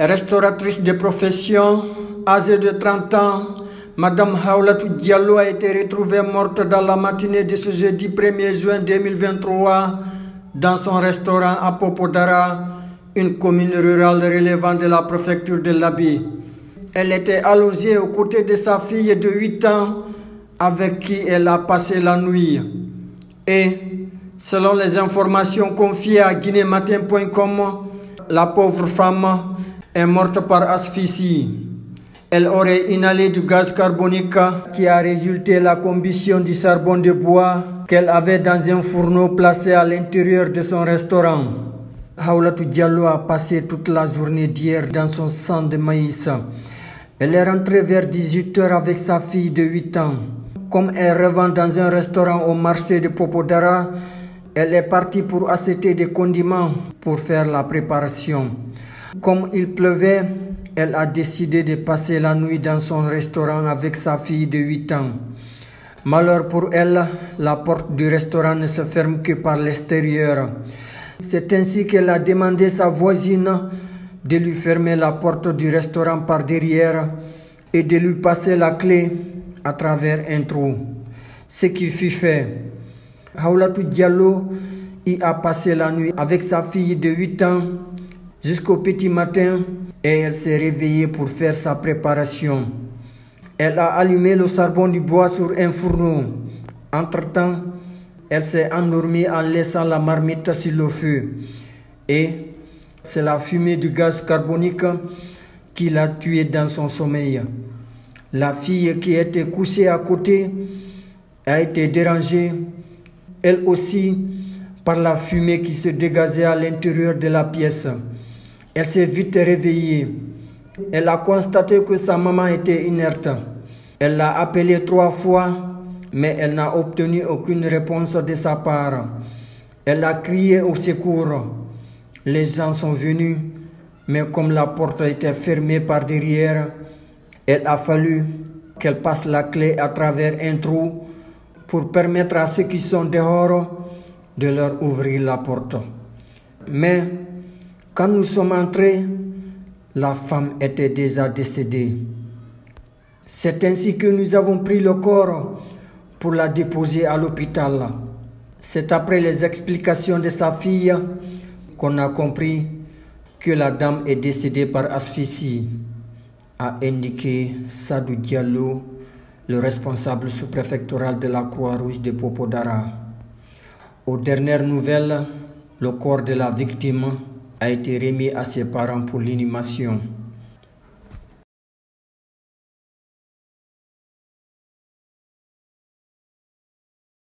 Restauratrice de profession, âgée de 30 ans, Madame Haoulatou Diallo a été retrouvée morte dans la matinée de ce jeudi 1er juin 2023 dans son restaurant à Popodara, une commune rurale relevant de la préfecture de l'Abi. Elle était allongée aux côtés de sa fille de 8 ans avec qui elle a passé la nuit. Et, selon les informations confiées à guinématin.com, la pauvre femme est morte par asphyxie. Elle aurait inhalé du gaz carbonique qui a résulté la combustion du charbon de bois qu'elle avait dans un fourneau placé à l'intérieur de son restaurant. Haoulatou Diallo a passé toute la journée d'hier dans son champ de maïs. Elle est rentrée vers 18 h avec sa fille de 8 ans. Comme elle revend dans un restaurant au marché de Popodara, elle est partie pour acheter des condiments pour faire la préparation. Comme il pleuvait, elle a décidé de passer la nuit dans son restaurant avec sa fille de 8 ans. Malheur pour elle, la porte du restaurant ne se ferme que par l'extérieur. C'est ainsi qu'elle a demandé à sa voisine de lui fermer la porte du restaurant par derrière et de lui passer la clé à travers un trou. Ce qui fut fait. Haoulatou Diallo y a passé la nuit avec sa fille de 8 ans jusqu'au petit matin et elle s'est réveillée pour faire sa préparation. Elle a allumé le charbon du bois sur un fourneau. Entre-temps, elle s'est endormie en laissant la marmite sur le feu. Et c'est la fumée du gaz carbonique qui l'a tuée dans son sommeil. La fille qui était couchée à côté a été dérangée, elle aussi, par la fumée qui se dégageait à l'intérieur de la pièce. Elle s'est vite réveillée. Elle a constaté que sa maman était inerte. Elle l'a appelée 3 fois, mais elle n'a obtenu aucune réponse de sa part. Elle a crié au secours. Les gens sont venus, mais comme la porte était fermée par derrière, il a fallu qu'elle passe la clé à travers un trou pour permettre à ceux qui sont dehors de leur ouvrir la porte. Mais quand nous sommes entrés, la femme était déjà décédée. C'est ainsi que nous avons pris le corps pour la déposer à l'hôpital. C'est après les explications de sa fille qu'on a compris que la dame est décédée par asphyxie, a indiqué Sadou Diallo, le responsable sous-préfectoral de la Croix-Rouge de Popodara. Aux dernières nouvelles, le corps de la victime a été remis à ses parents pour l'inhumation.